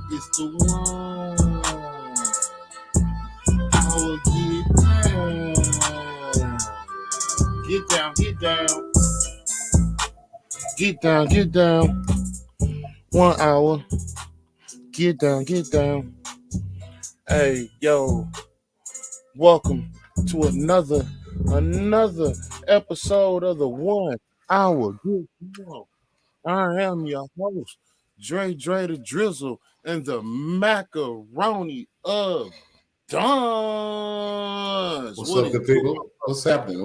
It's the one. I will get down. Get down. 1 hour. Get down. Hey, yo. Welcome to another episode of the 1 hour Get Down. I am your host, DrayDreDaDrizzle, and the Makaroni of Dons. What's up, good people? What's happening?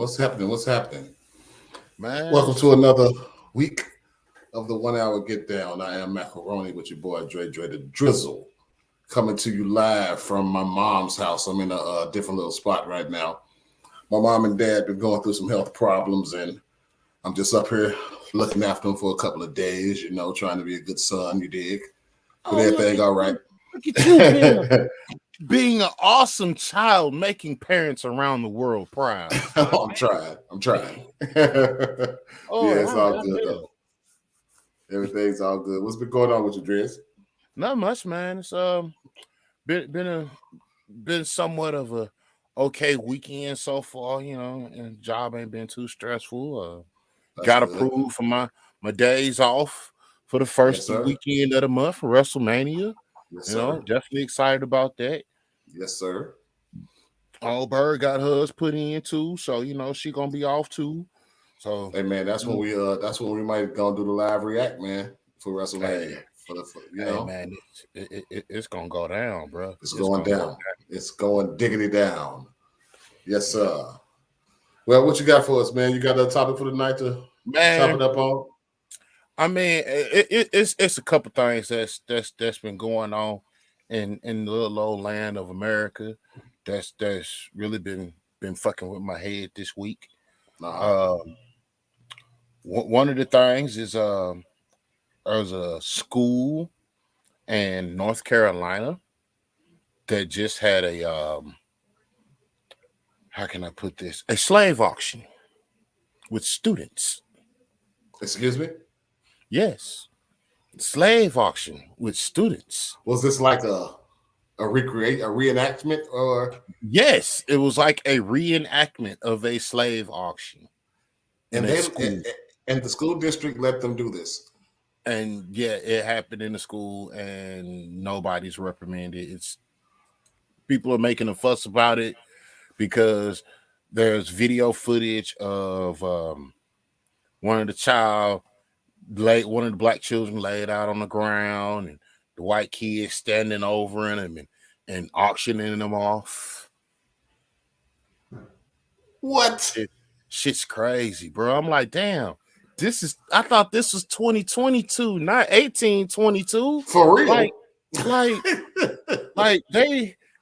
Man, welcome to another week of the 1 hour Get Down. I am Makaroni with your boy DrayDreDaDrizzle, coming to you live from my mom's house. I'm in a different little spot right now. My mom and dad been going through some health problems, and I'm just up here looking after them for a couple of days, trying to be a good son, you dig? But everything all right. Look at you being an awesome child, making parents around the world proud. I'm trying. It's all good though. Everything's all good. What's been going on with you, Driz? Not much, man. It's been somewhat of a okay weekend so far, and job ain't been too stressful. Got approved for my days off for the first weekend of the month for WrestleMania. Yes, sir. Definitely excited about that. Yes, sir. Allberg got hers put in too, so she gonna be off too. So hey man, that's when we might gonna do the live react, man, for WrestleMania. Hey, man, it's gonna go down, bro. It's going down. It's going diggity down. Yes, sir. Well, what you got for us, man? You got a topic for the night to chop it up on? I mean, it's a couple things that's been going on in the little old land of America that's really been fucking with my head this week. One of the things is there's a school in North Carolina that just had a how can I put this? A slave auction with students. Excuse me? Yes. Slave auction with students. Was this like a reenactment or? Yes, it was like a reenactment of a slave auction. And the school district let them do this. And yeah, it happened in the school and nobody's reprimanded. It's people are making a fuss about it because there's video footage of one of the black children laid out on the ground and the white kids standing over him and auctioning them off. What? Shit's crazy, bro. I'm like, damn, I thought this was 2022, not 1822. For real? Like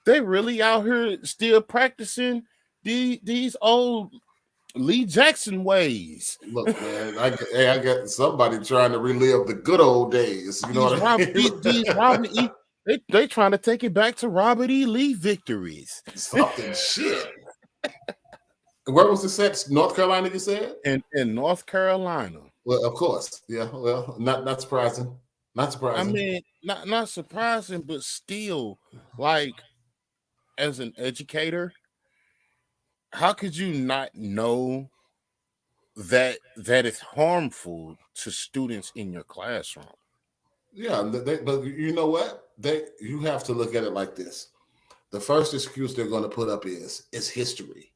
they really out here still practicing these old Lee Jackson ways. Look, man, I got somebody trying to relive the good old days. You know what I mean? These Robert E. They trying to take it back to Robert E. Lee victories. Something shit. Where was this at? North Carolina, you said? In North Carolina. Well, of course. Yeah. Well, not surprising. Not surprising. I mean, not surprising, but still, like, as an educator, how could you not know that it's harmful to students in your classroom? Yeah, but you know what? You have to look at it like this. The first excuse they're going to put up is history.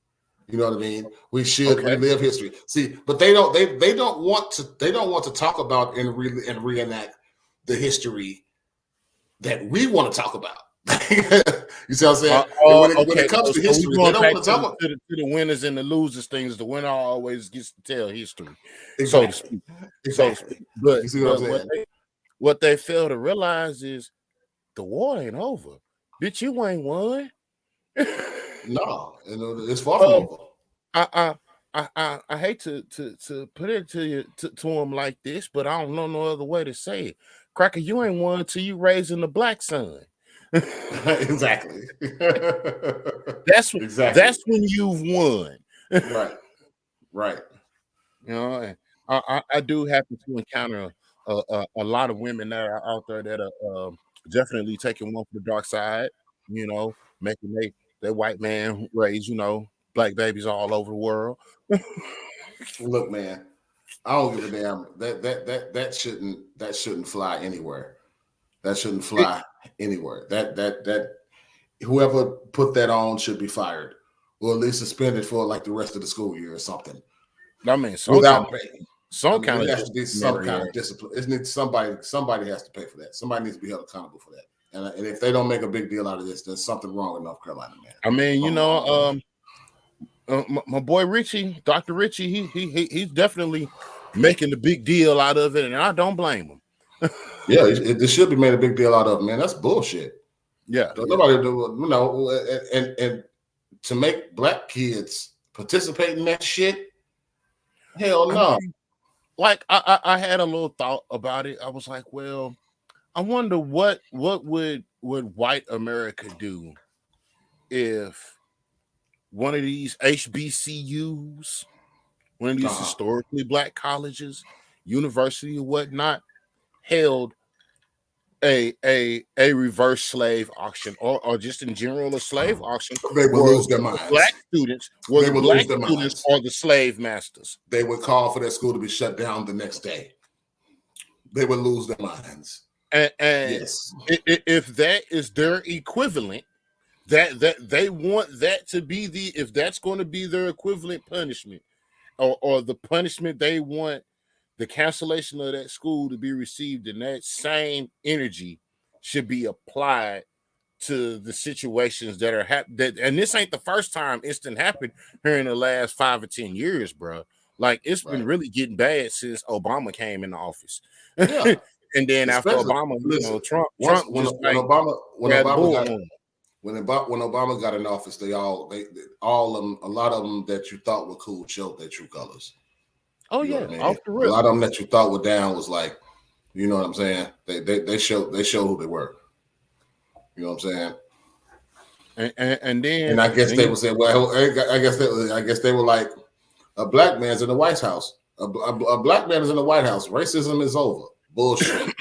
You know what I mean? We should relive history. See, but they don't want to talk about and reenact the history that we want to talk about. You see what I'm saying? And when it comes to So we history, they going don't back want to talk about to the winners and the losers things. The winner always gets to tell history, so to exactly, speak. So to exactly. speak. But You see what I'm what saying? they fail to realize is the war ain't over. Bitch, you ain't won. No, it's far from um, over. I, I hate to put it to you to him like this, but I don't know no other way to say it. Cracker, you ain't won till you raising the black son. Exactly. That's Exactly. when you've won. Right. Right. You know, and I do happen to encounter a lot of women that are out there that are definitely taking one for the dark side. You know, making they white man raise black babies all over the world. Look, man, I don't give a damn. That shouldn't fly anywhere. That shouldn't It, fly anywhere. That whoever put that on should be fired, or at least suspended for like the rest of the school year or something, I mean, without pay. I some mean, kind it of has to be some disciplinary kind of action. discipline. Isn't it? Somebody has to pay for that. Somebody needs to be held accountable for that. And if they don't make a big deal out of this, there's something wrong in North Carolina, man. I mean, Something wrong, man. my boy Richie, Dr. Richie, he's definitely making the big deal out of it, and I don't blame him. Yeah, this should be made a big deal out of, man. That's bullshit. Yeah, Don't yeah. nobody do, and to make black kids participate in that shit, hell I no. mean, like I had a little thought about it. I was like, well, I wonder what would white America do if one of these HBCUs, one of these Uh-huh. historically black colleges, university or whatnot, held a reverse slave auction or just in general a slave auction They would where lose their the black minds. students They would lose their minds. are the slave masters. They would call for that school to be shut down the next day. They would lose their minds. And Yes. if that is their equivalent, that they want that to be if that's going to be their equivalent punishment or the punishment they want the cancellation of that school to be received, and that same energy should be applied to the situations that are happening. And this ain't the first time it's done happened here in the last 5 or 10 years, bro. Like it's been Right. really getting bad since Obama came in the office. Yeah. And then after Especially Obama, listen. Once Trump just like when grabbed the Obama bull got horn. when Obama got in office, they all of them, a lot of them that you thought were cool showed their true colors. Oh You know yeah, what I mean? off the A rip. lot of them that you thought were down was like, you know what I'm saying? They showed who they were. You know what I'm saying? And And I guess they would say, well, I guess they were like, a black man's in the White House. A black man is in the White House. Racism is over. Bullshit.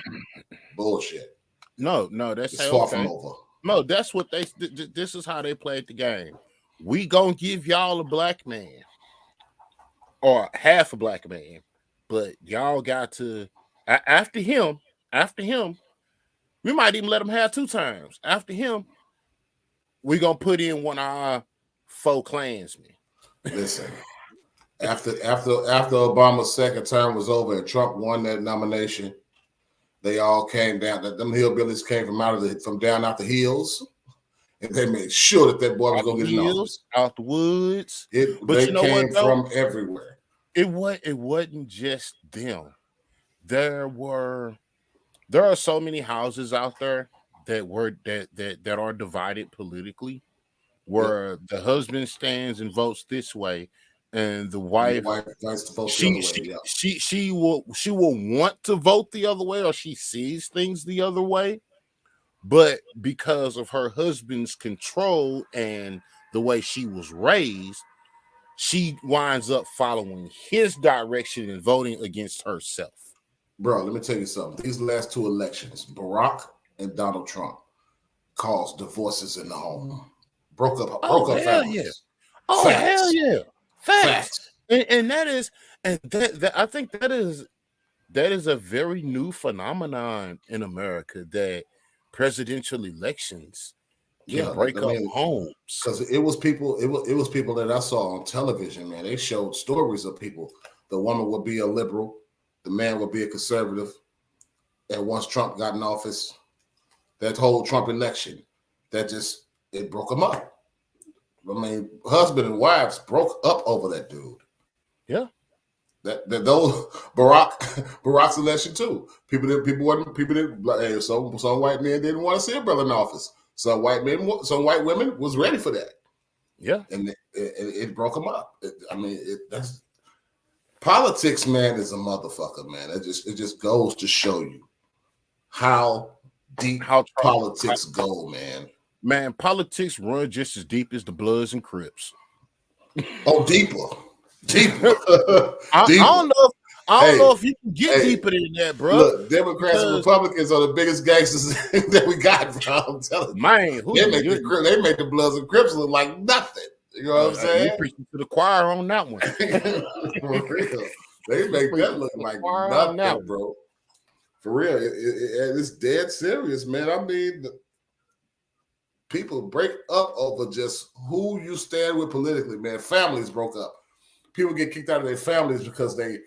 Bullshit. no, that's It's far from okay. over. No, that's what this is how they played the game. We gonna give y'all a black man or half a black man, but y'all got to after him, we might even let him have 2 times. After him, we gonna put in one of our 4 Klansmen. Listen, after Obama's second term was over and Trump won that nomination, they all came down. Them hillbillies came from down out the hills, and they made sure that boy was Out going to the get in hills, office. out the woods. But They you know what came though? from everywhere. It wasn't just them. There are so many houses out there that are divided politically, Yep. where the husband stands and votes this way, and the And the wife wife likes to vote the other way. Yeah. she will want to vote the other way, or she sees things the other way, but because of her husband's control and the way she was raised, she winds up following his direction and voting against herself. Bro, let me tell you something. These last 2 elections, Barack and Donald Trump, caused divorces in the home. Broke Oh up hell yeah! families. Oh hell Facts. yeah! Facts. Facts. And that I think that is a very new phenomenon in America, that presidential elections can Yeah, break I up mean, homes. because it was people, it was people that I saw on television, man. They showed stories of people. The woman would be a liberal, the man would be a conservative. And once Trump got in office, that whole Trump election, that just it broke them up. I mean, husband and wives broke up over that dude. Yeah. That those Barack's election too. People didn't. Hey, some white men didn't want to see a brother in office. Some white women was ready for that. Yeah, and it broke them up. That's politics, man. Is a motherfucker, man. It just goes to show you how deep politics go, man. Man, politics run just as deep as the Bloods and Crips. Oh, deeper. I don't know if you can get deeper than that, bro. Look, Democrats and Republicans are the biggest gangsters that we got, bro. I'm telling you. Man, they make the Bloods and Crips look like nothing. You know what I'm saying? You preaching to the choir on that one. For real. They make that look like nothing, bro. For real. It's dead serious, man. I mean, people break up over just who you stand with politically, man. Families broke up. People get kicked out of their families because they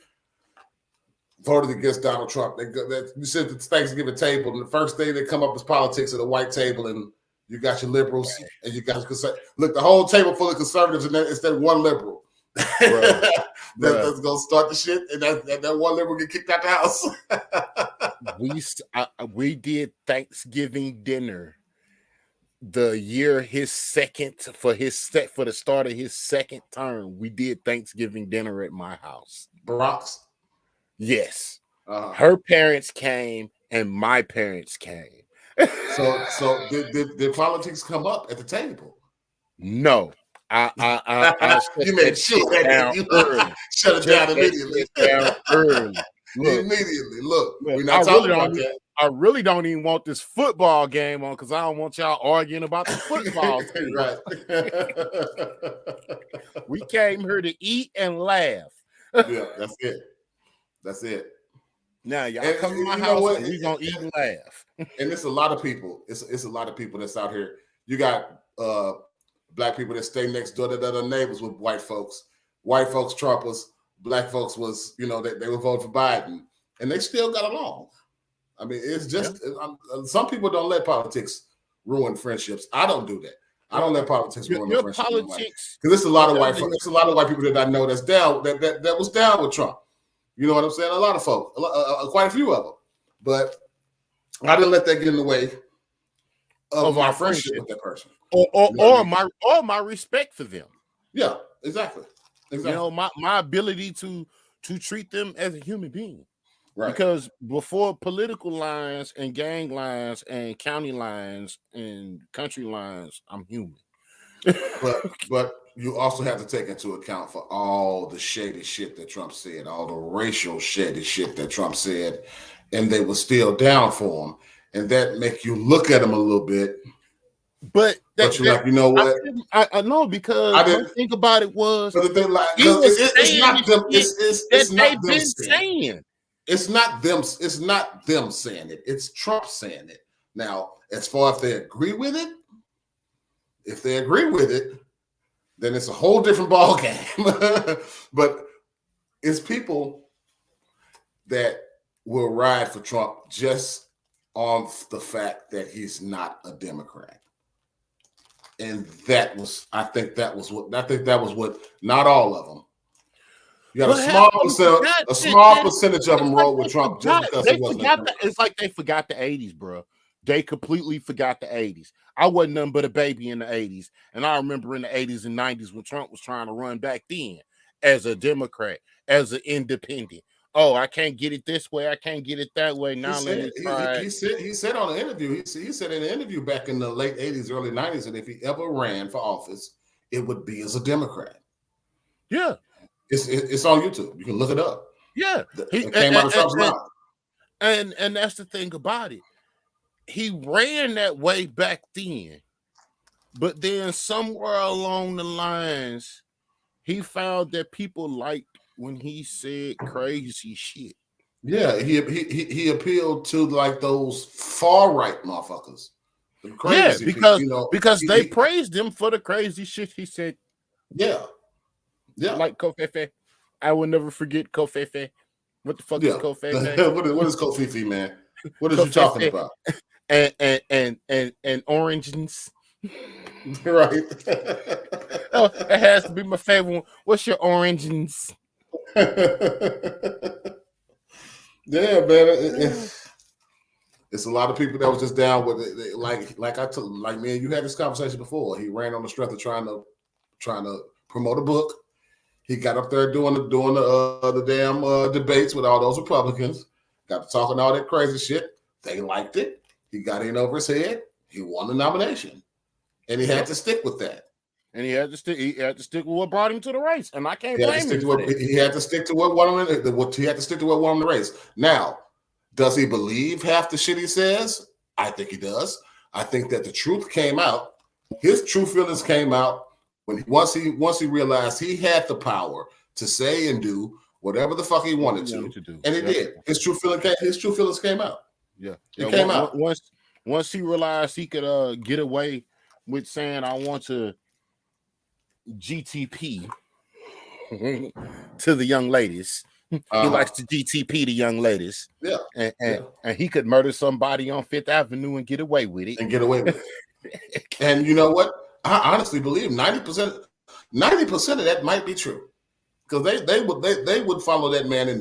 voted against Donald Trump. You sit at the Thanksgiving table, and the first thing that come up is politics at a white table, and you got your liberals and you got your conservatives. Look, the whole table full of conservatives, and instead one liberal. That's gonna start the shit, and that one liberal get kicked out the house. We did Thanksgiving dinner the year for the start of his second term. We did Thanksgiving dinner at my house. Barack's? Yes. Her parents came and my parents came. So did politics come up at the table? No. You made shut it down immediately. Immediately. Look, we're not talking about that. I really don't even want this football game on because I don't want y'all arguing about the football team. Right. We came here to eat and laugh. Yeah, that's it. Now y'all come to my house and we gonna eat and laugh. And it's a lot of people. It's a lot of people that's out here. You got black people that stay next door to their neighbors with white folks. White folks Trumpers. Black folks was, they were voting for Biden, and they still got along. I mean, it's just some people don't let politics ruin friendships. I don't do that. I don't let politics ruin the friendship. Because there's a lot of white folks. There's a lot of white people that I know that's down that was down with Trump. You know what I'm saying? A lot of folks, quite a few of them. But I didn't let that get in the way of our friendship with that person, or my respect for them. Yeah, exactly. My ability to treat them as a human being. Right. Because before political lines and gang lines and county lines and country lines, I'm human. but you also have to take into account for all the shady shit that Trump said, all the racial shady shit that Trump said, and they were still down for him, and that make you look at him a little bit. But you're like, you know what? I know, because I didn't think about it was it's not them. It's not them saying. It's not them. It's not them saying it. It's Trump saying it. Now, as far as they agree with it, if they agree with it, then it's a whole different ball game. But it's people that will ride for Trump just on the fact that he's not a Democrat. And I think that was what not all of them. You got a small percentage of them roll with Trump just because he wasn't. It's like they forgot the 80s, bro. They completely forgot the 80s. I wasn't nothing but a baby in the 80s. And I remember in the 80s and 90s when Trump was trying to run back then as a Democrat, as an independent. Oh, I can't get it this way. I can't get it that way. Now let me try. He said on the interview, he said in an interview back in the late 80s, early 90s, that if he ever ran for office, it would be as a Democrat. Yeah. It's on YouTube. You can look it up. Yeah. It came out of Trump's mouth. And that's the thing about it. He ran that way back then, but then somewhere along the lines, he found that people liked when he said crazy shit. Yeah, he appealed to like those far right motherfuckers. Because because they praised him for the crazy shit he said. Yeah. Like Kofefe. I will never forget Kofefe. What the fuck is Kofefe? What is Kofifi, man? What are you talking about? And oranges Right. Oh, it has to be my favorite one. What's your origins? Yeah, man. It's a lot of people that was just down with it. Like I told, like me and you had this conversation before. He ran on the strength of trying to promote a book. He got up there doing the damn debates with all those Republicans. Got to talking all that crazy shit. They liked it. He got in over his head. He won the nomination, and he had to stick with that. And he had to stick. He had to stick with what brought him to the race, and I can't He had to blame stick him to for what that. he had to stick to what won him. He had to stick to what won him the race. Now, does he believe half the shit he says? I think he does. I think that the truth came out. His true feelings came out when once he realized he had the power to say and do whatever the fuck he wanted to do, and he did. His true feelings came out. Yeah, It came out. Once he realized he could get away with saying, "I want to GTP to the young ladies." He likes to GTP the young ladies. Yeah. And he could murder somebody on Fifth Avenue and get away with it. And you know what? I honestly believe 90% of that might be true. Because they would follow that man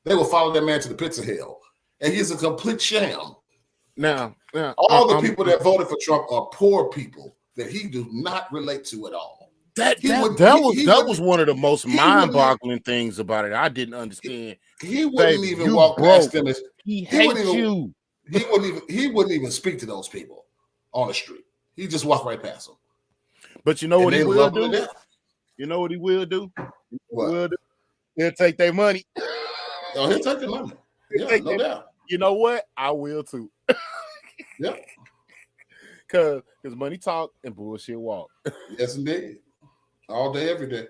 they would follow that man to the pits of hell. And he's a complete sham. Now all the people that voted for Trump are poor people that he does not relate to at all. That was one of the most mind-boggling things about it. I didn't understand. He wouldn't even walk past them. He hates you. He wouldn't even speak to those people on the street. He just walk right past them. But you know what he will do? You know what he will do? What? He'll take their money. Oh, he'll take their money. Yeah, no doubt. You know what? I will too. Yeah. Because money talk and bullshit walk. Yes, indeed. All day, every day.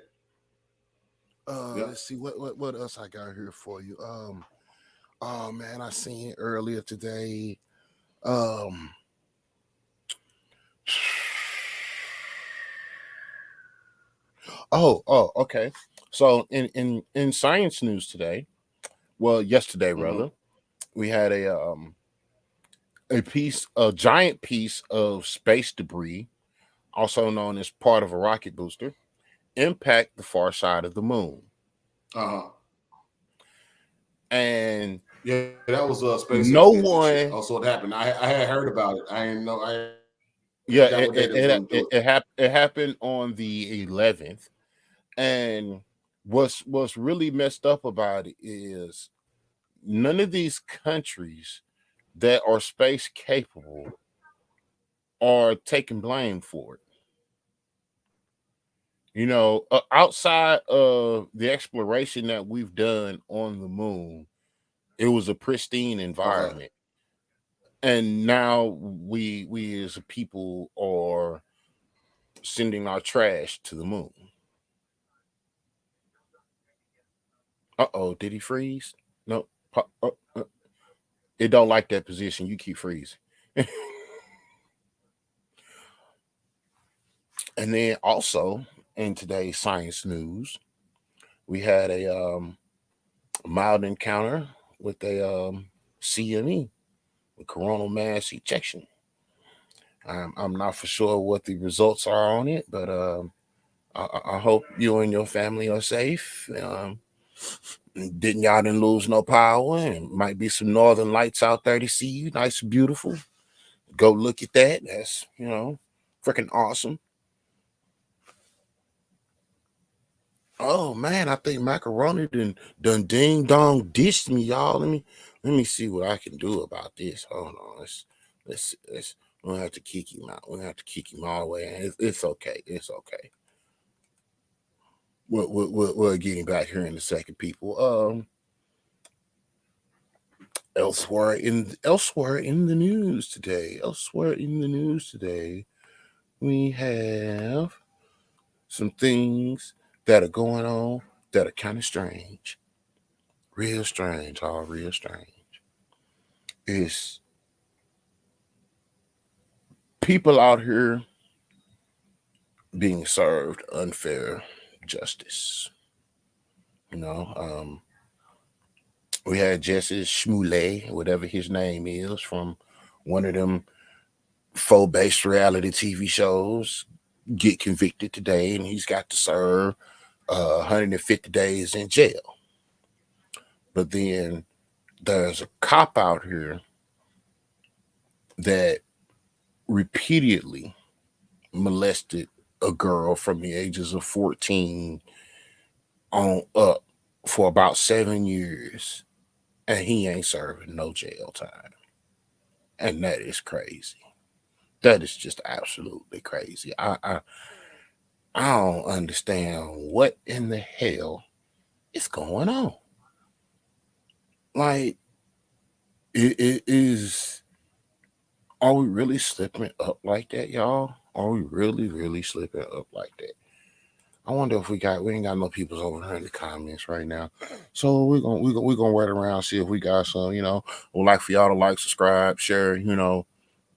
Let's see what else I got here for you. Oh man, I seen it earlier today. Okay. So in science news today, well, yesterday rather, we had a giant piece of space debris, also known as part of a rocket booster, impact the far side of the moon. And yeah, that was space. No one. Also, it happened. I had heard about it. I didn't know. It happened on the 11th, and what's really messed up about it is none of these countries that are space capable are taking blame for it. You know, outside of the exploration that we've done on the moon, it was a pristine environment. And now we as a people are sending our trash to the moon. Did he freeze? No. It don't like that position. You keep freezing. And then also in today's science news, we had a mild encounter with a CME, coronal mass ejection. I'm not for sure what the results are on it, but I hope you and your family are safe. Y'all didn't lose no power, and might be some northern lights out there to see you. Nice and beautiful. Go look at that. That's freaking awesome. Oh man, I think Makaroni done ding dong dished me, y'all. Let me see what I can do about this. Hold on, let's we'll have to kick him out. We'll have to kick him all the way in. It's okay. It's okay. We'll get him back here in a second, people. Elsewhere in the news today. We have some things that are going on that are kind of strange. Real strange, all real strange. It's people out here being served unfair justice. We had Jesse Schmoulet, whatever his name is, from one of them faux-based reality TV shows get convicted today, and he's got to serve 150 days in jail. But then there's a cop out here that repeatedly molested a girl from the ages of 14 on up for about 7 years, and he ain't serving no jail time. And that is crazy. That is just absolutely crazy. I don't understand what in the hell is going on. Like, it is. Are we really slipping up like that, y'all? Are we really slipping up like that? I wonder if we ain't got no people over here in the comments right now. So we're gonna wait around, see if we got some, We'd like for y'all to like, subscribe, share,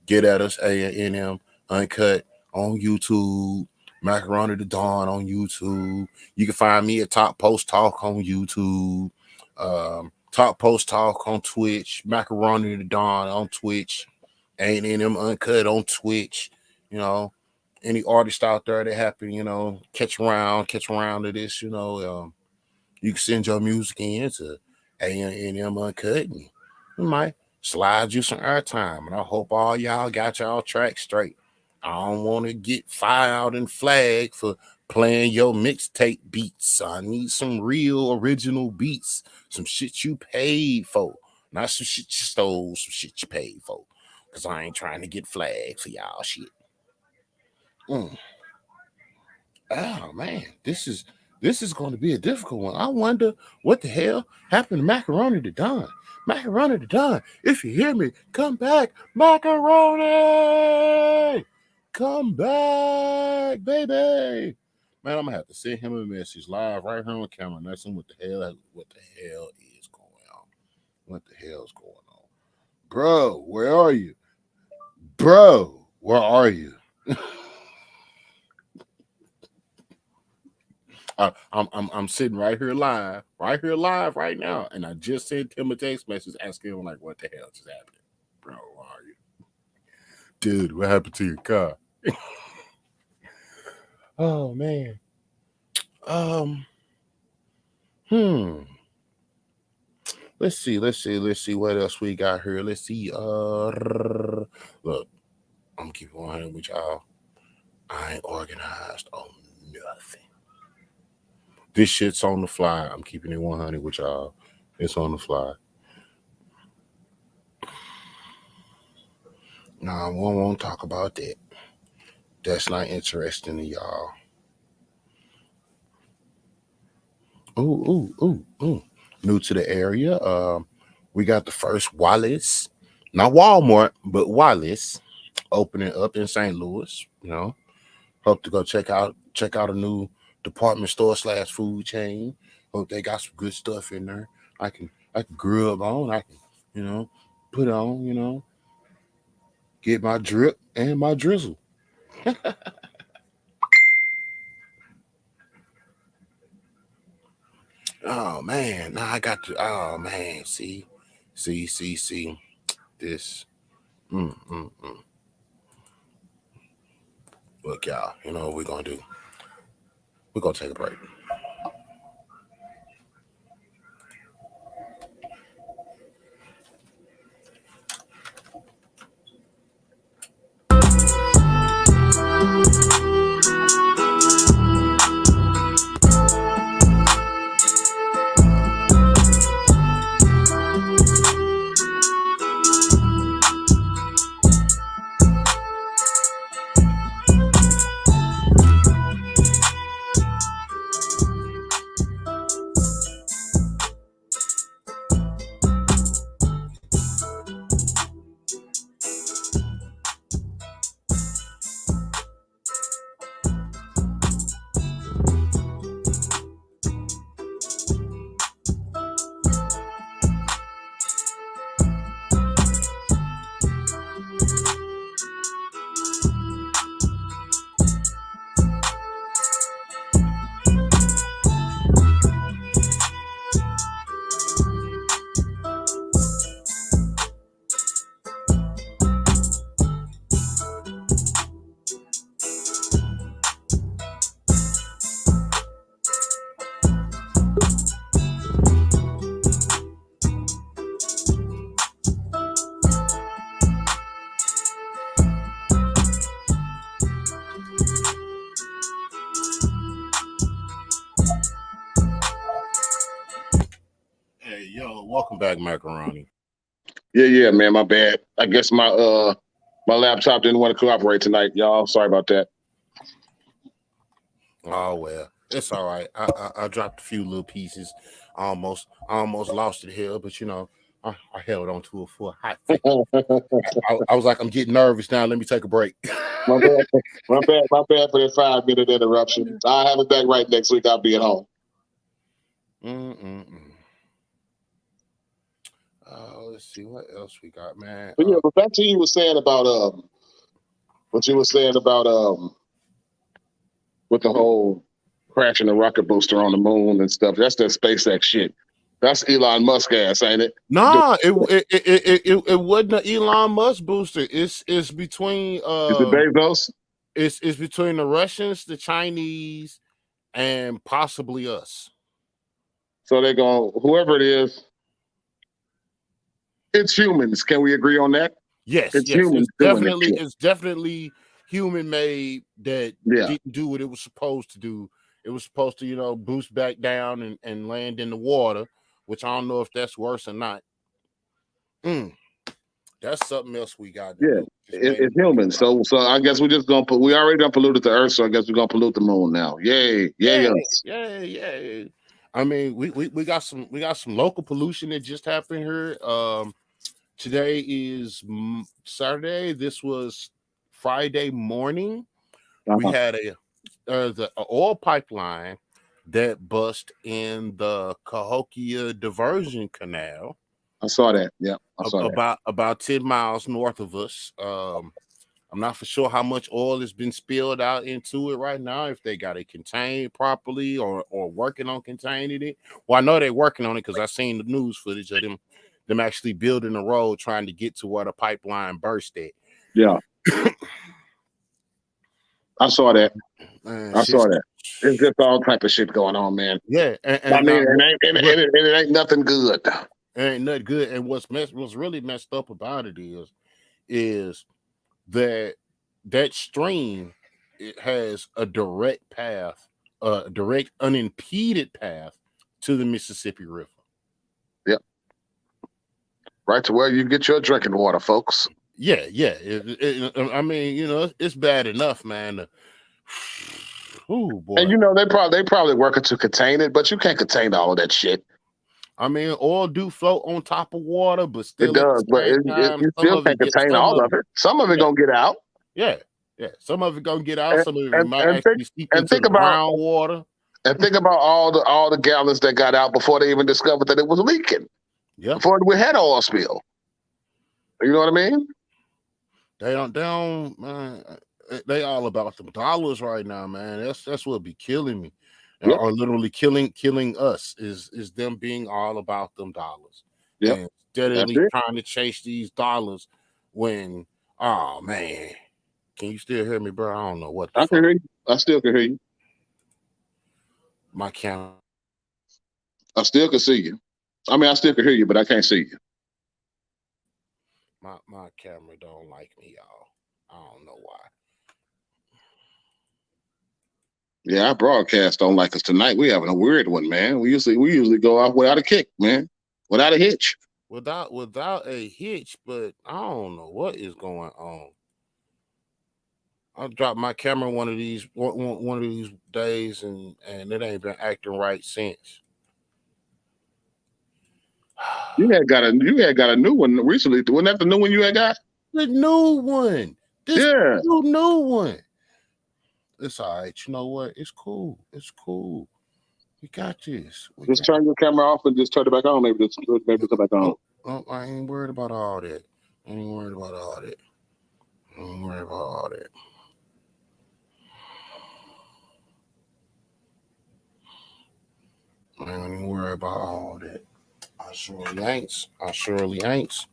get at us, A&M Uncut on YouTube, Macaroni to Dawn on YouTube. You can find me at Top Post Talk on YouTube, Top Post Talk on Twitch, Macaroni to Dawn on Twitch, A&M Uncut on Twitch. Any artist out there that happen, catch around to this, you can send your music in to A&M Uncut, and we might slide you some airtime. And I hope all y'all got y'all tracks straight. I don't want to get filed and flagged for playing your mixtape beats. I need some real original beats, some shit you paid for, not some shit you stole, some shit you paid for. Because I ain't trying to get flagged for y'all shit. Oh man, this is going to be a difficult one. I wonder what the hell happened to Macaroni to Don. Macaroni to Don. If you hear me, come back, Macaroni. Come back, baby. Man, I'm gonna have to send him a message live right here on camera. And ask him what the hell is going on. What the hell is going on, bro? Where are you, bro? Where are you? I'm sitting right here live right now, and I just sent him a text message asking him like, what the hell just happened, bro? Where are you, dude? What happened to your car? Oh man. Hmm. Let's see what else we got here. Let's see. Look, I'm keeping 100 with y'all. I ain't organized on nothing. This shit's on the fly. I'm keeping it 100 with y'all. It's on the fly. Nah, we won't talk about that. That's not interesting to y'all. Ooh. New to the area. We got the first Wallace, not Walmart, but Wallace, opening up in St. Louis. Hope to go check out a new department store / food chain. Hope they got some good stuff in there. I can grub on. I can, put on, get my drip and my drizzle. Oh man, now I got to. Oh man, see, this. Look, y'all. You know what we're gonna do? We're gonna take a break. Yo, welcome back, Macaroni. Yeah, man. My bad. I guess my laptop didn't want to cooperate tonight, y'all. Sorry about that. Oh well, it's all right. I dropped a few little pieces. I almost lost it here, but I held on to it for a hot second. I was like, I'm getting nervous now. Let me take a break. My bad. My bad for that 5 minute interruption. I'll have it back right next week. I'll be at home. Mm-mm-mm. Let's see what else we got, man. But yeah, but back to you were saying about what you were saying about with the whole crashing the rocket booster on the moon and stuff. That's that SpaceX shit. That's Elon Musk ass, ain't it? Nah, it wasn't an Elon Musk booster. It's between Is it Bezos? it's between the Russians, the Chinese, and possibly us. So they're going, whoever it is, it's humans. Can we agree on that? Yes, It's yes, humans doing this shit. it's definitely human made that Yeah. didn't do what it was supposed to do. It was supposed to, boost back down and land in the water, which I don't know if that's worse or not. That's something else we got to Yeah, do. it's humans. So I guess we're just gonna we already done polluted the earth, so I guess we're gonna pollute the moon now. Yay, us. Yeah. I mean, we got some local pollution that just happened here. Today is Saturday. This was Friday morning. We had the oil pipeline that bust in the Cahokia Diversion Canal. I saw that. Yeah, I saw that. About 10 miles north of us. I'm not for sure how much oil has been spilled out into it right now, if they got it contained properly or working on containing it. Well, I know they're working on it because I seen the news footage of them actually building a road trying to get to where the pipeline burst at. Yeah. I saw that. I saw that. It's just all type of shit going on, man. Yeah, and I mean, it ain't nothing good. It ain't nothing good. And what's really messed up about it is that stream, it has a direct path, a direct unimpeded path to the Mississippi River. Yep. Right to where you get your drinking water, folks. Yeah. I mean, it's bad enough, man. Ooh, boy. And they probably working to contain it, but you can't contain all of that shit. I mean, oil do float on top of water, but still it does. But you still can't contain all of it. Some of it gonna get out. Yeah. Some of it gonna get out. Some of it might actually seep into think the about groundwater. And think about all the gallons that got out before they even discovered that it was leaking. Yeah. Before we had oil spill. You know what I mean? They don't, man. They all about them dollars right now, man. That's what be killing me. Yep. Or literally killing us is them being all about them dollars. Yep. And steadily trying to chase these dollars when, oh man. Can you still hear me, bro? I don't know what I can hear you. I still can hear you. My camera. I still can see you. I mean, I still can hear you, but I can't see you. My camera don't like me, y'all. I don't know why. Yeah, our broadcast don't like us tonight. We having a weird one, man. We usually go off without a kick, man. Without a hitch. Without a hitch, but I don't know what is going on. I dropped my camera one of these days, and it ain't been acting right since. You had got a new one recently. Wasn't that the new one you had got? The new one. New one. It's all right. You know what? It's cool. We got this. Just turn your camera off and just turn it back on. Maybe come back on. Oh, I ain't worried about all that. I ain't worried about all that. I ain't even worried about all that. I surely ain't.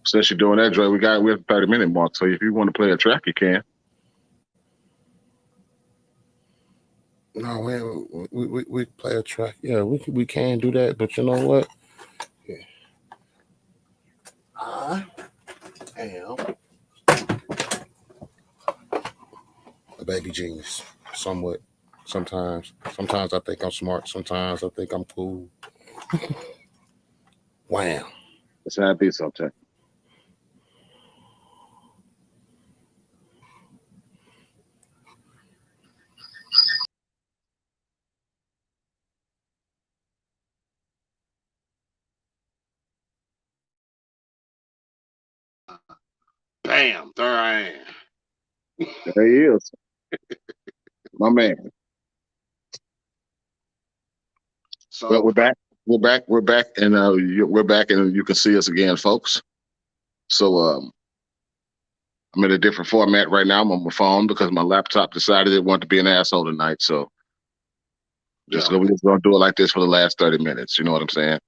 Since you're doing that, Dre, we're at the 30-minute mark. So if you want to play a track, you can. No, we play a track. Yeah, we can do that. But you know what? Yeah. I am baby genius, somewhat. Sometimes I think I'm smart. Sometimes I think I'm cool. Wham. That's how it be sometimes. Bam, there I am. There he is, my man. Well, So we're back. We're back, and we're back, and you can see us again, folks. So I'm in a different format right now. I'm on my phone because my laptop decided it wanted to be an asshole tonight. So yeah, we're just gonna do it like this for the last 30 minutes. You know what I'm saying?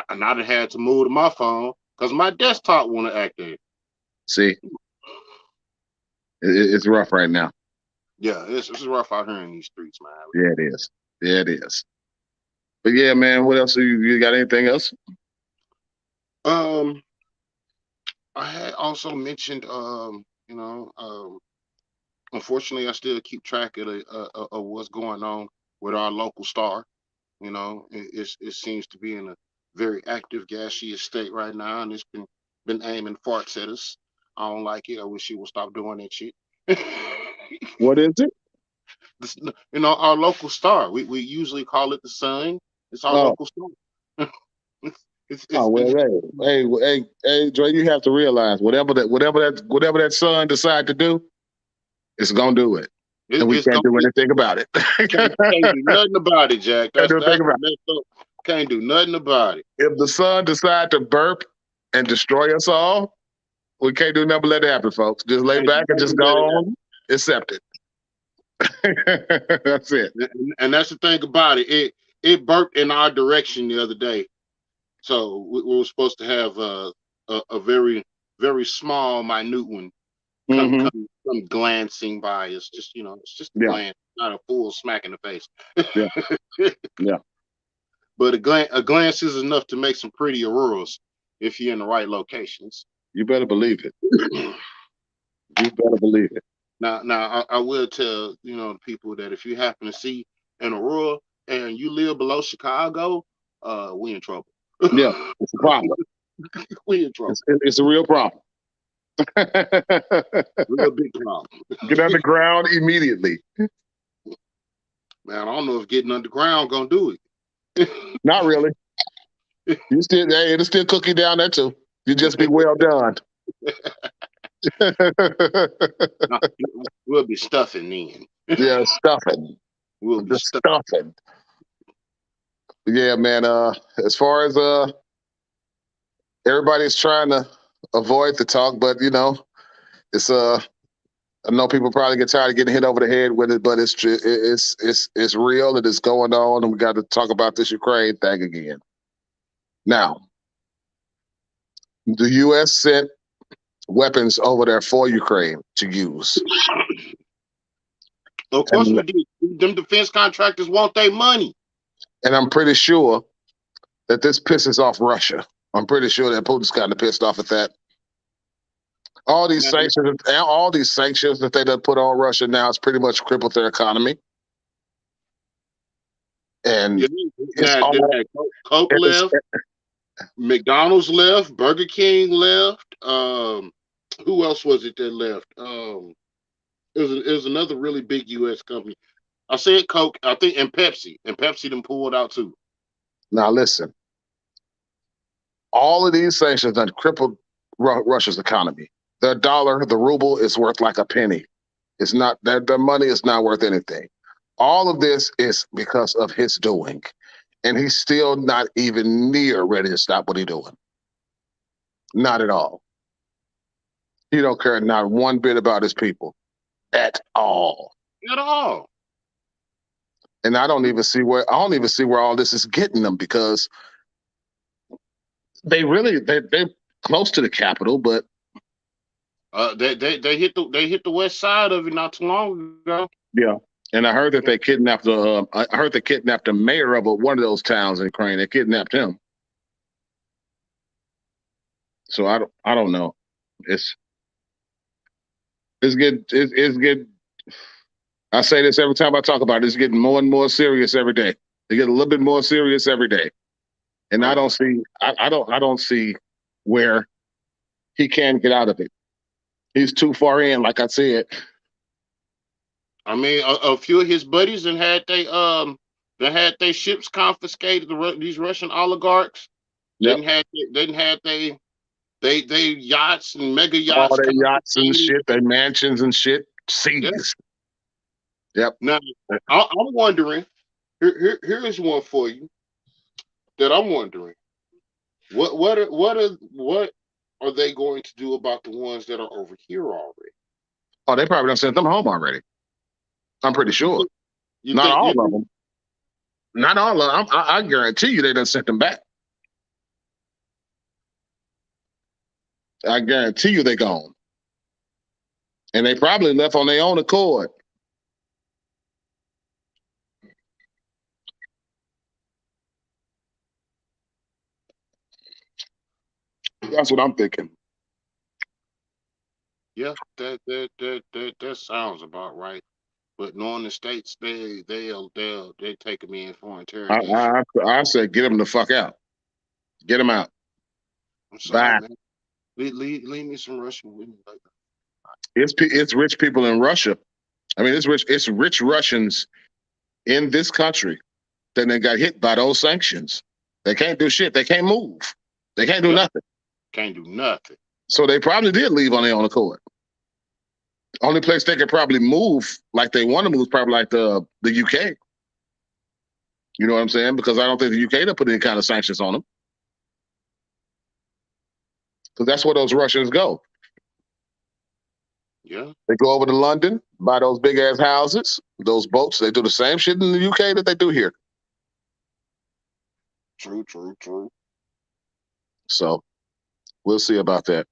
and I done had to move to my phone because my desktop want to activate. See, it's rough right now. Yeah, it's rough out here in these streets, man. Yeah, it is. Yeah, it is. But yeah, man, what else? You got anything else? Um, I had also mentioned, unfortunately, I still keep track of what's going on with our local star. It seems to be in a very active gaseous state right now, and it's been aiming farts at us. I don't like it. I wish she would stop doing that shit. What is it? Our local star. We usually call it the sun. It's our Oh, local star. it's, oh it's, well, it's, hey, Dre, you have to realize whatever that son decide to do, it's gonna do it, and we it's can't gonna do anything about it. can't do nothing about it, Jack. Can't That's do a thing that's the about messed up. Can't do nothing about it. it. If the sun decide to burp and destroy us all, we can't do nothing but let it happen, folks. Just lay Can't do back and just nothing go but it. on, accept it. That's it. And that's the thing about it. It burped in our direction the other day. So we were supposed to have a very very small, minute one Hmm. come glancing by. It's just a Yeah, glance, not a full smack in the face. yeah, yeah. But a glance is enough to make some pretty auroras if you're in the right locations. You better believe it. You better believe it. Now, I will tell the people that if you happen to see an aurora and you live below Chicago, we in trouble. Yeah, it's a problem. We in trouble. It's a real problem. Real big problem. Get underground immediately. Man, I don't know if getting underground gonna do it. Not really. You still, hey, it'll still cook you down there too. You just be well done. We'll be stuffing then. Yeah, stuffing. We'll be The stuffing. stuffing. Yeah, man. As far as everybody's trying to avoid the talk, but it's I know people probably get tired of getting hit over the head with it, but it's real. It is going on, and we got to talk about this Ukraine thing again. Now, the U.S. sent weapons over there for Ukraine to use, Of course and we did. Them defense contractors want their money. I'm pretty sure that this pisses off Russia. I'm pretty sure that Putin's kind of pissed off at that. Man, All these sanctions that they done put on Russia now, it's pretty much crippled their economy, and yeah, it's all Coke it's, left, McDonald's left, Burger King left. Who else was it that left? It was another really big U.S. company. I said Coke, I think, and Pepsi. And Pepsi done pulled out too. now listen. All of these sanctions have crippled Russia's economy. Their dollar, the ruble, is worth like a penny. It's not their money is not worth anything. All of this is because of his doing, and he's still not even near ready to stop what he's doing. Not at all. He don't care not one bit about his people at all. At all. And I don't even see where all this is getting them, because they're close to the capital, but They hit the west side of it not too long ago. yeah. And I heard that they kidnapped the mayor of one of those towns in Ukraine. They kidnapped him. So I don't know. It's good. It's good. I say this every time I talk about it. It's getting more and more serious every day. They get a little bit more serious every day, and I don't see. I don't see where he can get out of it. He's too far in. Like I said, I mean, a few of his buddies and they had their ships confiscated. These Russian oligarchs, yep, they didn't have they yachts and mega all yachts their yachts and confiscated. shit, their mansions and shit Yeah. seized. Yep. Now, I'm wondering. Here is one for you that I'm wondering. What are they going to do about the ones that are over here already? Oh, they probably done sent them home already. I'm pretty sure. You Not think all you of them. Not all of them. I guarantee you they done sent them back. I guarantee you they gone. And they probably left on their own accord. That's what I'm thinking. Yeah, that sounds about right. But knowing the states, they take them in for interrogation. I said, get them the fuck out. Get them out. I'm sorry, Bye. man. Leave me some Russian with me later. It's rich people in Russia. I mean, it's rich Russians in this country that they got hit by those sanctions. They can't do shit. They can't move. They can't do nothing. Can't do nothing. So they probably did leave on their own accord. Only place they could probably move like they want to move is probably like the UK. You know what I'm saying? Because I don't think the UK to put any kind of sanctions on them. Because that's where those Russians go. Yeah. They go over to London, buy those big ass houses, those boats. They do the same shit in the UK that they do here. True. So we'll see about that.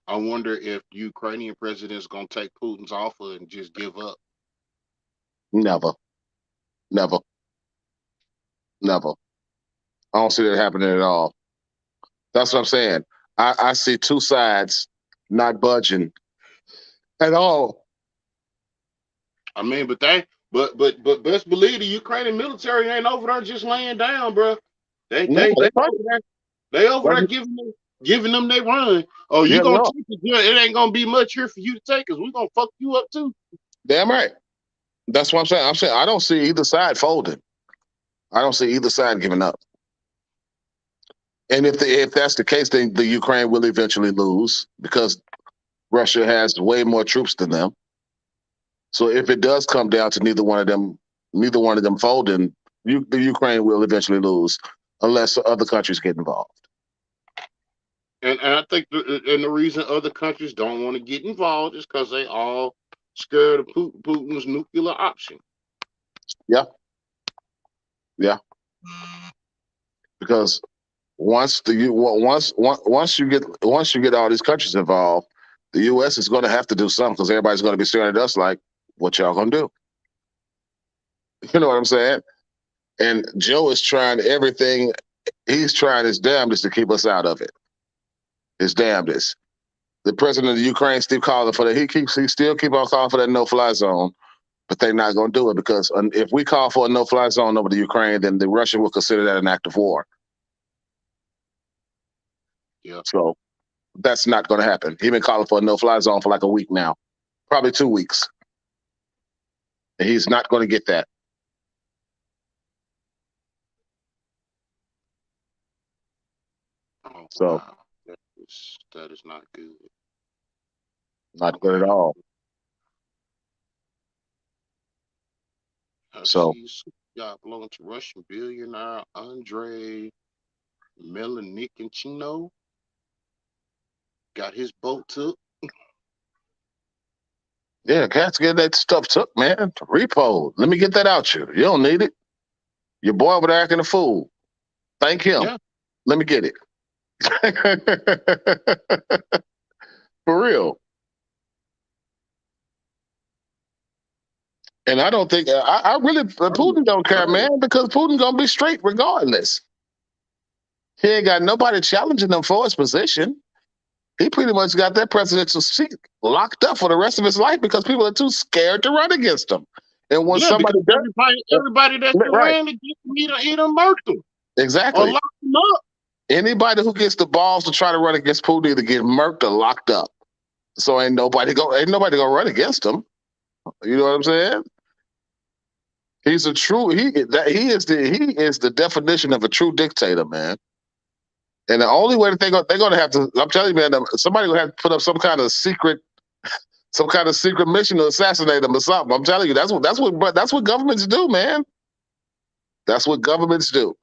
I wonder if the Ukrainian president is going to take Putin's offer and just give up. Never. I don't see that happening at all. That's what I'm saying. I see two sides not budging at all. I mean, but best believe the Ukrainian military ain't over there just laying down, bro. They over there giving them they run. Oh, you gonna take it? Yeah, it ain't gonna be much here for you to take us. We gonna fuck you up too. Damn right. That's what I'm saying. I don't see either side folding. I don't see either side giving up. And if that's the case, then the Ukraine will eventually lose because Russia has way more troops than them. So if it does come down to neither one of them folding, the Ukraine will eventually lose unless other countries get involved. And I think the reason other countries don't want to get involved is because they all scared of Putin's nuclear option. Yeah. Because once you get all these countries involved, the U.S. is going to have to do something because everybody's going to be staring at us like, "What y'all gonna do?" You know what I'm saying? And Joe is trying everything. He's trying his damnedest to keep us out of it. His damnedest. The president of the Ukraine still calling for that. He still keep on calling for that no-fly zone, but they're not going to do it because if we call for a no-fly zone over the Ukraine, then the Russia will consider that an act of war. Yeah. So that's not going to happen. He's been calling for a no-fly zone for like a week now, probably 2 weeks, and he's not going to get that. Oh, so wow. That is not good. Not good at all. So y'all belong to Russian billionaire Andrei Melnikov got his boat took. Yeah, cats get that stuff took, man. Repo. Let me get that out you. You don't need it. Your boy over there acting a fool. Thank him. Yeah. Let me get it. For real. And I don't think I really Putin don't care, man, because Putin gonna be straight regardless. He ain't got nobody challenging him for his position. He pretty much got that presidential seat locked up for the rest of his life because people are too scared to run against him. And when Yeah, somebody because does, everybody that's right, ran against him, he done murked him or exactly. locked him up. Anybody who gets the balls to try to run against Putin either get murked or locked up. So ain't nobody gonna run against him. You know what I'm saying? He's a true he is the definition of a true dictator, man. And the only way that they're gonna have to, I'm telling you, man, somebody gonna have to put up some kind of secret mission to assassinate him or something. I'm telling you, that's what governments do, man. That's what governments do.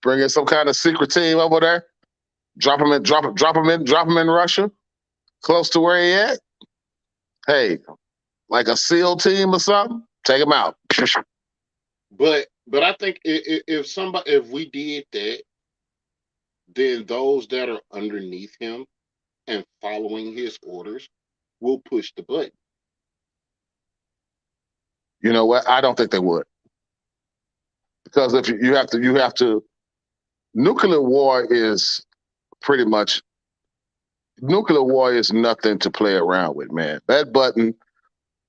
Bring in some kind of secret team over there, drop him in Russia, close to where he at. Hey, like a SEAL team or something, take him out. But I think if we did that, then those that are underneath him and following his orders will push the button. You know what? I don't think they would, because if you have to. Nuclear war is pretty much nuclear war is nothing to play around with, man. That button,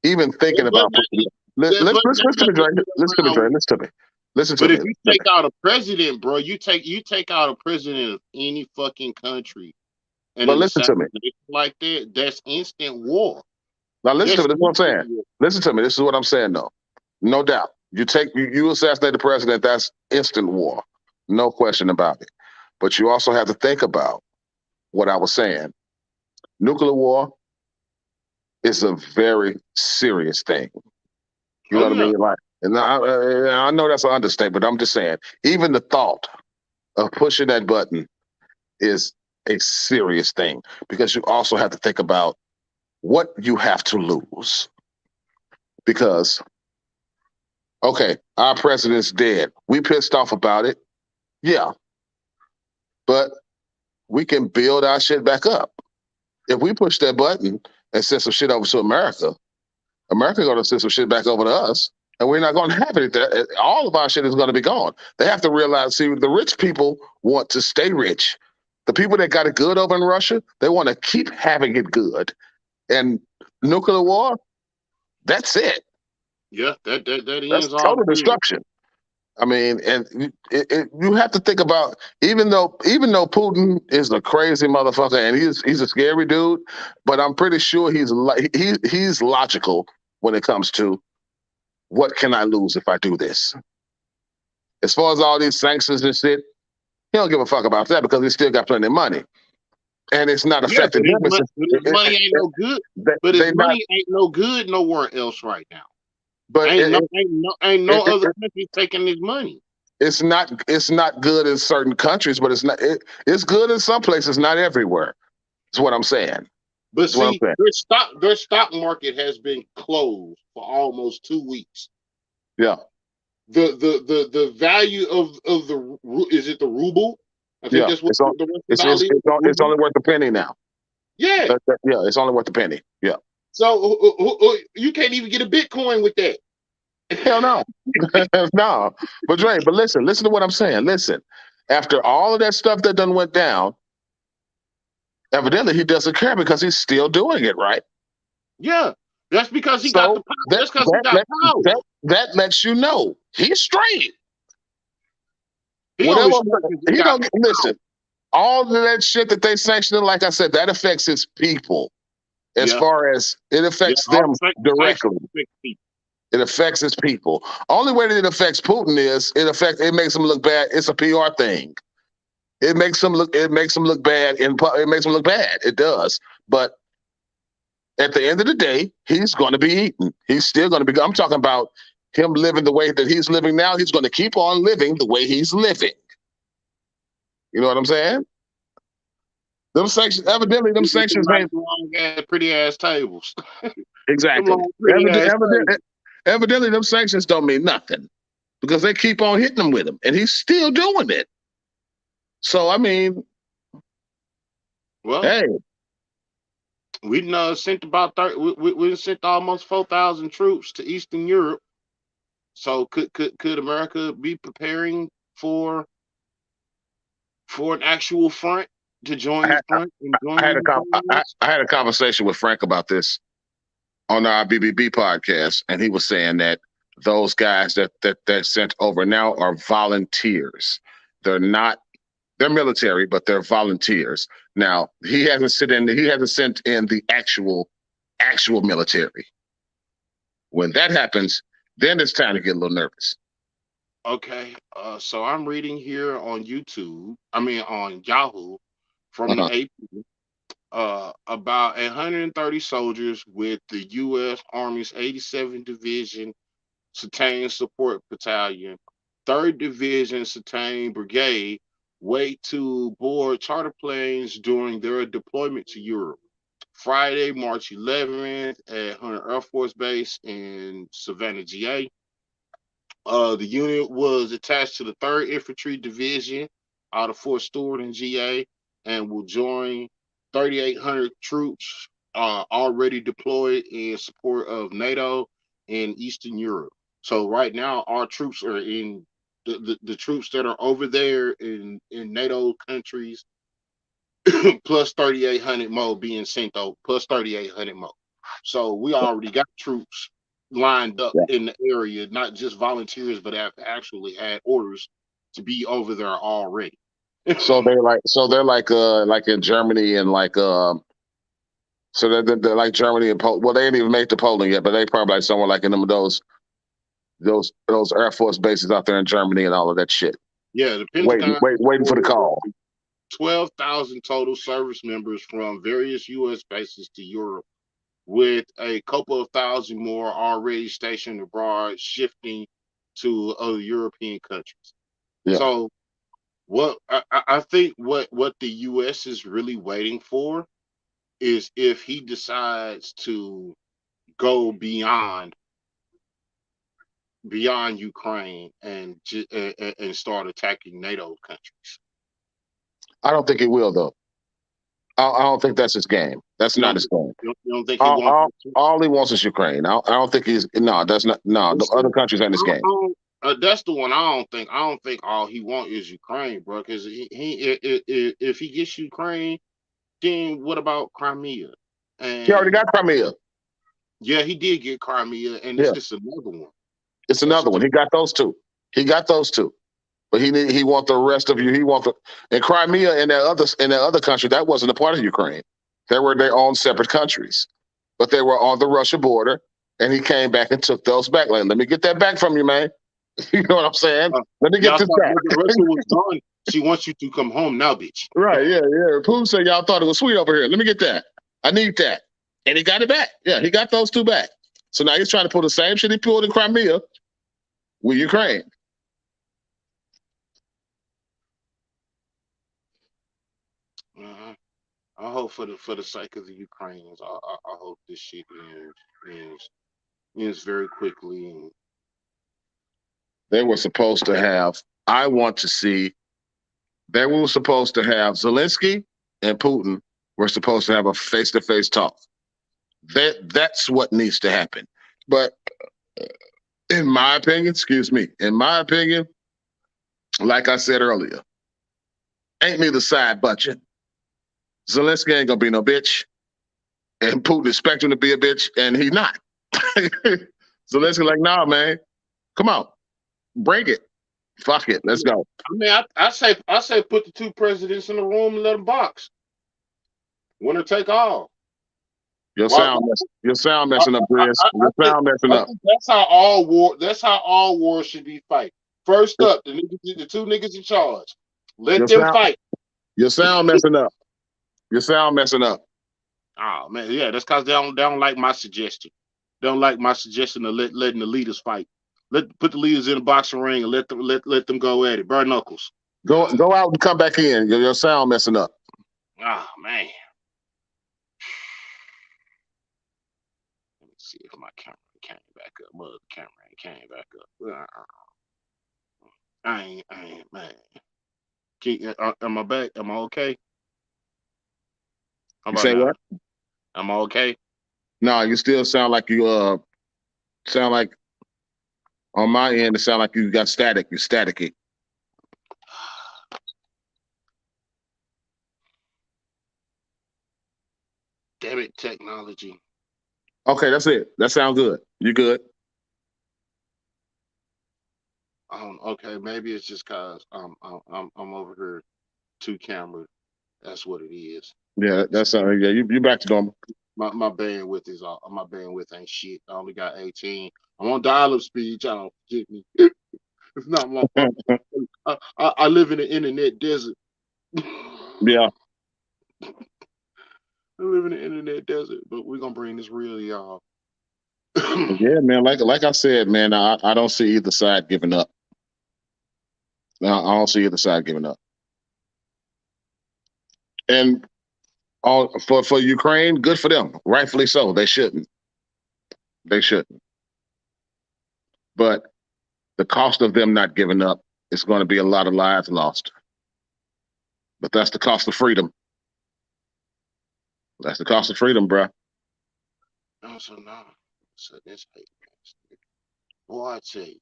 even thinking That about button, pushing it. that Listen button to ain't me, Dre. nothing to Listen to me, play Dre. around with. Listen to me. Listen to But me. if you Listen to take me. out a president, bro, you take out a president of any fucking country and But an listen to me. assassination like that, that's instant war. Now listen to That's me. This is what I'm instant saying. war. Listen to me. This is what I'm saying, though. No doubt. You assassinate the president, that's instant war. No question about it. But you also have to think about what I was saying. Nuclear war is a very serious thing. You know Oh what I yeah. mean? Like, and I know that's an understatement, but I'm just saying, even the thought of pushing that button is a serious thing, because you also have to think about what you have to lose. Because, okay, our president's dead. We pissed off about it. Yeah, but we can build our shit back up. If we push that button and send some shit over to America, America going to send some shit back over to us, and we're not going to have it there. All of our shit is going to be gone. They have to realize, see, the rich people want to stay rich. The people that got it good over in Russia, they want to keep having it good. And nuclear war, that's it. Yeah, that That's ends all total good. destruction. I mean, and you have to think about, even though Putin is a crazy motherfucker and he's a scary dude, but I'm pretty sure he's logical when it comes to what can I lose if I do this. As far as all these sanctions and shit, he don't give a fuck about that because he still got plenty of money, and it's not Yeah, affecting him. but his money ain't no good. But his They not, money ain't no good nowhere else right now. but Ain't no it, other country taking his money. it's not good in certain countries, but it's good in some places, not everywhere. Is what I'm saying. But Is what I'm see, saying. their stock market has been closed for almost 2 weeks. Yeah, The value of is it the ruble? I think yeah. that's what It's on. the Russian It's dollar it's is. it's, The on, it's ruble. only worth a penny now. Yeah. Yeah, it's only worth a penny. Yeah. So you can't even get a Bitcoin with that. Hell no, no. But Dre, listen to what I'm saying. Listen, after all of that stuff that done went down, evidently he doesn't care because he's still doing it, right? Yeah, that's because he got So the power. that That's because he that got that power. that lets you know he's straight. He Whatever only smart because he he got don't power. listen. All of that shit that they sanctioned, like I said, that affects his people. As Yeah, far as it yeah. affects All them the sanctions directly, affect people. it affects his people. Only way that it affects Putin is it makes him look bad. It's a PR thing. It makes him look bad, and it makes him look bad. It does. But at the end of the day, he's going to be eaten. He's still going to be. I'm talking about him living the way that he's living now. He's going to keep on living the way he's living. You know what I'm saying? Them sanctions, evidently, them With them sanctions nice, ain't long ass, pretty ass tables. Them exactly. long, pretty ass Evidently, tables. evidently, them sanctions don't mean nothing because they keep on hitting him with them, and he's still doing it. So I mean, Well, hey, we sent about 30. We sent almost 4,000 troops to Eastern Europe. So could America be preparing for for an actual front to join I the had, front and I join the had a Ukrainians. I had a conversation with Frank about this on our BBB podcast, and he was saying that those guys that sent over now are volunteers. They're not they're military, but they're volunteers. Now he hasn't sent in the actual military. When that happens, then it's time to get a little nervous. Okay, so I'm reading here on YouTube, I mean on Yahoo from the Uh-huh. AP, about 130 soldiers with the U.S. Army's 87th Division Cetacean Support Battalion, 3rd Division Cetacean Brigade wait to board charter planes during their deployment to Europe. Friday, March 11th at Hunter Air Force Base in Savannah, GA. The unit was attached to the 3rd Infantry Division out of Fort Stewart in GA and will join 3,800 troops already deployed in support of NATO in Eastern Europe. So right now, our troops are in the troops that are over there in NATO countries plus 3,800 more being sent out, plus 3,800 more. So we already got troops lined up Yeah. in the area, not just volunteers, but have actually had orders to be over there already. So they're like in Germany and they're like Germany and Poland. Well, they ain't even made to Poland yet, but they probably like somewhere like in them those Air Force bases out there in Germany and all of that shit. Yeah, the Pentagon Waiting for the call. 12,000 total service members from various U.S. bases to Europe, with a couple of thousand more already stationed abroad, shifting to other European countries. Yeah. So what I think what the U.S. is really waiting for is if he decides to go beyond Ukraine and start attacking NATO countries. I don't think he will though. I don't think that's his game. That's You not don't his game. you don't think he All, wants all, to? all he wants is Ukraine. I don't think he's no. That's not no. The other countries ain't his game. That's the one I don't think. I don't think all he wants is Ukraine, bro. Because if he gets Ukraine, then what about Crimea? He already And got Crimea. yeah, he did get Crimea, and Yeah, it's another one. it's That's another one. He got those two. He got those two. But he want the rest of you. He want the and Crimea and that other country that wasn't a part of Ukraine. They were their own separate countries, but they were on the Russia border. And he came back and took those back. Like, let me get that back from you, man. You know what I'm saying? Let me get y'all this thought back. Russia was gone. She wants you to come home now, bitch. Right? Yeah, yeah. Putin said y'all thought it was sweet over here. Let me get that. I need that, and he got it back. Yeah, he got those two back. So now he's trying to pull the same shit he pulled in Crimea with Ukraine. Uh, I hope for the sake of the Ukrainians, I hope this shit ends very quickly. And They were supposed to have. I want to see. They were supposed to have Zelensky and Putin were supposed to have a face-to-face talk. That's what needs to happen. But in my opinion, excuse me, in my opinion, like I said earlier, ain't neither side budget. Zelensky ain't gonna be no bitch, and Putin expect him to be a bitch, and he's not. Zelensky like, nah, man, come on, break it, fuck it, let's go. I mean, I say put the two presidents in the room and let them box. Winner take all. Your Why, sound messing up, Chris. Your sound messing I up. think that's how all war. That's how all wars should be fight. First up, the two niggas in charge. Let Your them sound, fight. your sound messing up. Your sound messing up. Oh man, yeah, that's because they don't like my suggestion. They don't like my suggestion of letting the leaders fight. Put the leaders in the boxing ring and let them go at it. Burn knuckles. Go out and come back in. Your sound messing up. Oh man. Let me see if my camera came back up. Well, the camera ain't came back up. I ain't, man. Am I back? Am I okay? How You about say now? what? Am I okay? No, you still sound like you sound like on my end. It sound like you got static. You're staticky. Damn it, technology. Okay, that's it. That sounds good. You good? Okay, maybe it's just cause I'm over here two cameras. That's what it is. Yeah, that sounds. Yeah, you back to normal. My bandwidth is my bandwidth ain't shit. I only got 18. I'm on dial-up speed. Y'all don't forget me. It's not my fault. I live in the internet desert. I Yeah, live in the internet desert, but we're gonna bring this real to y'all. yeah, man. Like I said, man, I don't see either side giving up. I don't see either side giving up. And all for Ukraine, good for them. Rightfully so. They shouldn't. They shouldn't. But the cost of them not giving up is going to be a lot of lives lost. But that's the cost of freedom. That's the cost of freedom, bruh. Also, no. So this hate, boy, I tell you.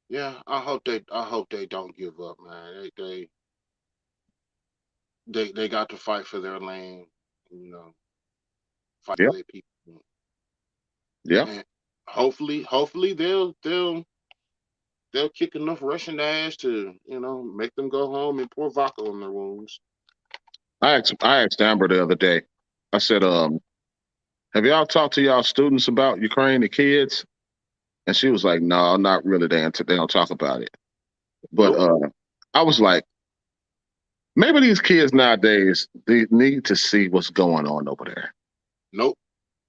Yeah, I hope they don't give up, man. They got to fight for their land, you know, fight for Yep. their people. Yep. And hopefully they'll kick enough Russian ass to, make them go home and pour vodka on their wounds. I asked Amber the other day. I said, have y'all talked to y'all students about Ukraine, the kids? And she was like, no, not really. They don't talk about it. But Nope. I was like, maybe these kids nowadays, they need to see what's going on over there. Nope.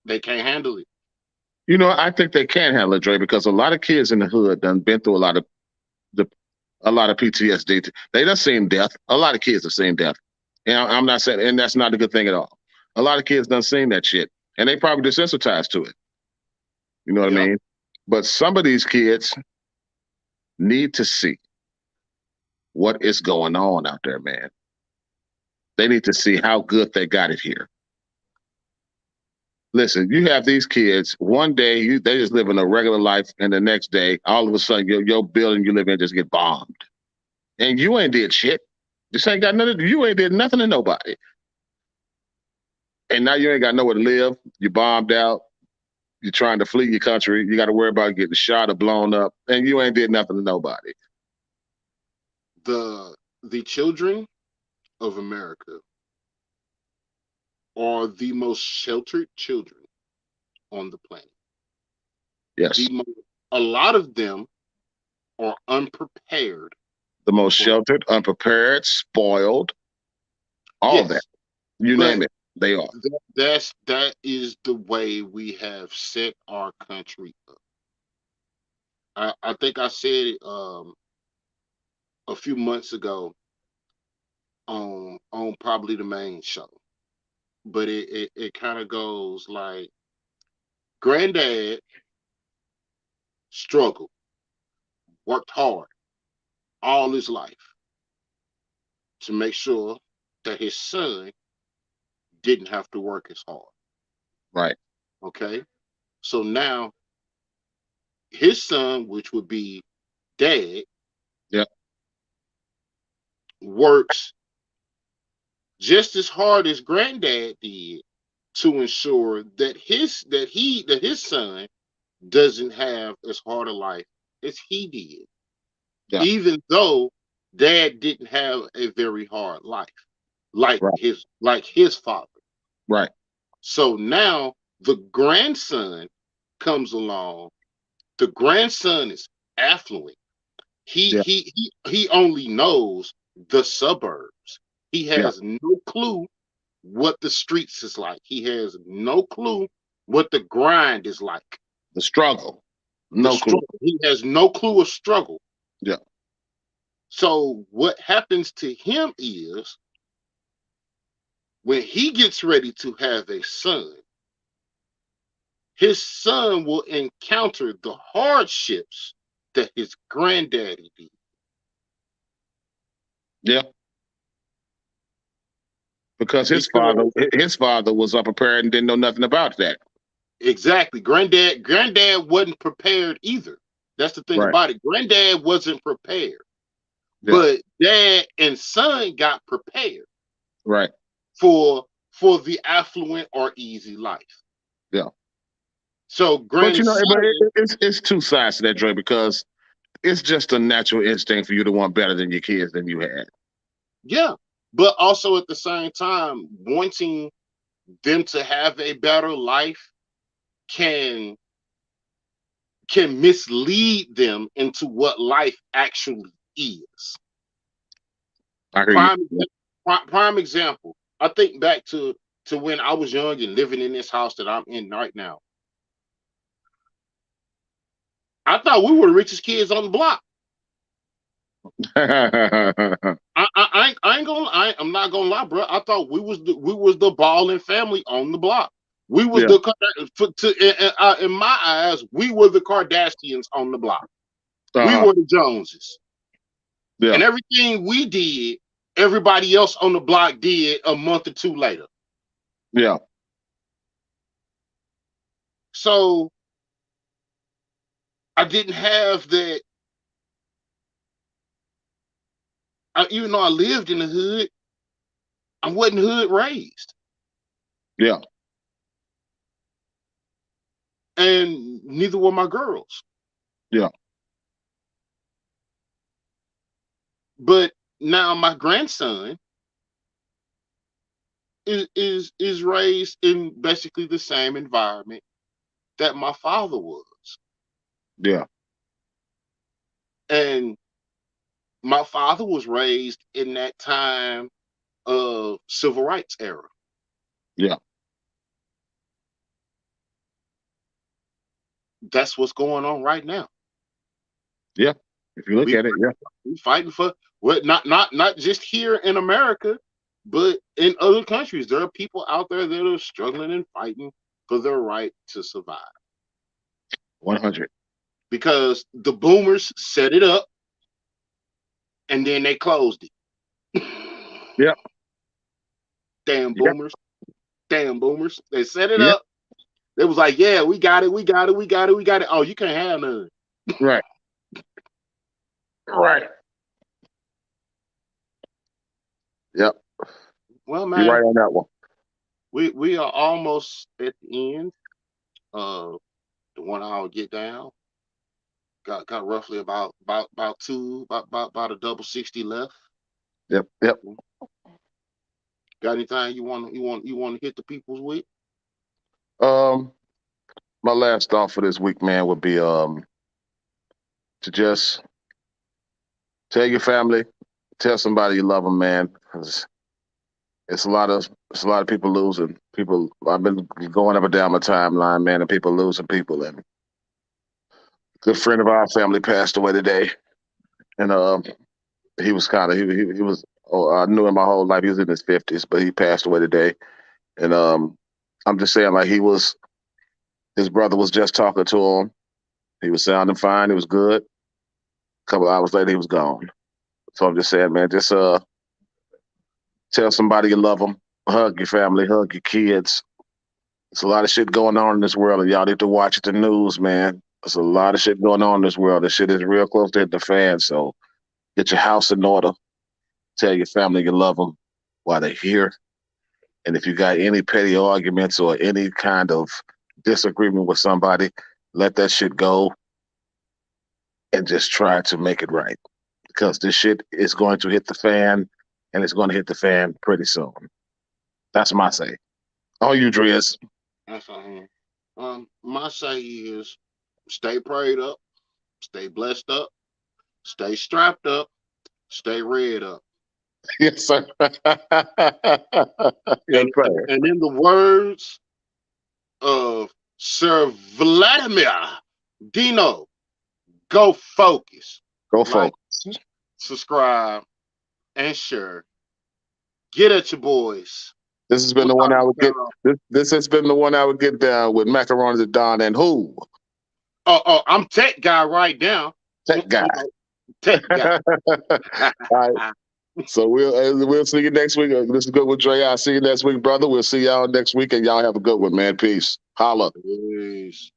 They can't handle it. You know, I think they can handle it, Dre, because a lot of kids in the hood done been through the a lot of PTSD. They done seen death. A lot of kids have seen death. And I'm not saying, and that's not a good thing at all. A lot of kids done seen that shit, and they probably desensitized to it. You know what I Yep. mean? But some of these kids need to see what is going on out there, man. They need to see how good they got it here. Listen, you have these kids. One day, they just living a regular life, and the next day, all of a sudden, your building you live in just get bombed, and you ain't did shit. This ain't got nothing. You ain't did nothing to nobody, and now you ain't got nowhere to live. You bombed out. You're trying to flee your country. You got to worry about getting shot or blown up, and you ain't did nothing to nobody. The children of America are the most sheltered children on the planet. Yes, A lot of them are unprepared the most for sheltered, unprepared, spoiled, all that. yes, You name but it, they are. that is the way we have set our country up. I think I said it a few months ago on probably the main show, but it kind of goes like granddad struggled, worked hard all his life to make sure that his son didn't have to work as hard. Right. Okay. So now his son, which would be dad, Yep. works just as hard as granddad did to ensure that his son doesn't have as hard a life as he did. Yeah. Even though dad didn't have a very hard life Right. like his father. Right. So now the grandson comes along. The grandson is affluent. He Yeah. he he only knows the suburbs. He Yeah. has no clue what the streets is like. He has no clue what the grind is like. The struggle. The No clue. struggle. He has no clue of struggle. Yeah. So what happens to him is when he gets ready to have a son, his son will encounter the hardships that his granddaddy did. Yeah. Because his Because father was unprepared and didn't know nothing about that. exactly, granddad wasn't prepared either. That's the thing Right. about it. Granddad wasn't prepared, Yeah. but dad and son got prepared Right. for for the affluent or easy life. Yeah. So But Granny you know, but Smith, it's two sides to that, Dre, because it's just a natural instinct for you to want better than your kids than you had. yeah, but also at the same time, wanting them to have a better life can mislead them into what life actually is. I hear you. Prime prime example. I think back to when I was young and living in this house that I'm in right now. I thought we were the richest kids on the block. I'm not gonna lie, bro. I thought we was the balling family on the block. We was Yeah. in my eyes, we were the Kardashians on the block. We Uh-huh. were the Joneses. Yeah. And everything we did, everybody else on the block did a month or two later. Yeah. So I didn't have that. Even though I lived in the hood, I wasn't hood raised. Yeah. And neither were my girls. Yeah. But now my grandson is raised in basically the same environment that my father was. Yeah. And my father was raised in that time of civil rights era. Yeah. That's what's going on right now. Yeah. If you look We at it, yeah. we fighting for not just here in America, but in other countries. There are people out there that are struggling and fighting for their right to survive. 100. Because the boomers set it up and then they closed it. Yeah. Damn Yeah. boomers. Damn boomers. They set it Yeah. up. It was like, yeah, we got it, we got it, we got it, we got it. Oh, you can't have none. Right. Right. Yep. Well, You're man, right on that one. we are almost at the end of the 1 hour get down. Got roughly about a double 60 left. Yep. Yep. Got anything you want to hit the peoples with? Um, my last thought for this week, man, would be to just tell your family, tell somebody you love them, man. 'Cause it's a lot of people losing. People, I've been going up and down my timeline, man, and people losing people. And a good friend of our family passed away today, and he was kind of he was. Oh, I knew him my whole life. He was in his 50s, but he passed away today. And I'm just saying, like his brother was just talking to him. He was sounding fine. He was good. A couple hours later, he was gone. So I'm just saying, man, just tell somebody you love them, hug your family, hug your kids. There's a lot of shit going on in this world, and y'all need to watch the news, man. There's a lot of shit going on in this world. This shit is real close to hitting the fan. So get your house in order. Tell your family you love them while they're here. And if you got any petty arguments or any kind of disagreement with somebody, let that shit go and just try to make it right. Because this shit is going to hit the fan, and it's going to hit the fan pretty soon. That's my say. All you, Driz. That's all. My say is stay prayed up, stay blessed up, stay strapped up, stay read up. Yes, sir. Yes, And, sir. and in the words of Sir Vladimir Dino, go focus. Go Like, focus. subscribe, and share. Get at your boys. This has been the 1 hour get. This has been the 1 hour get down with Makaroni and Don and who? Oh, I'm tech guy right now. Tech guy. Tech guy. All right. So we'll see you next week. This is good with Dre. I'll see you next week, brother. We'll see y'all next week, and y'all have a good one, man. Peace. Holla. Peace.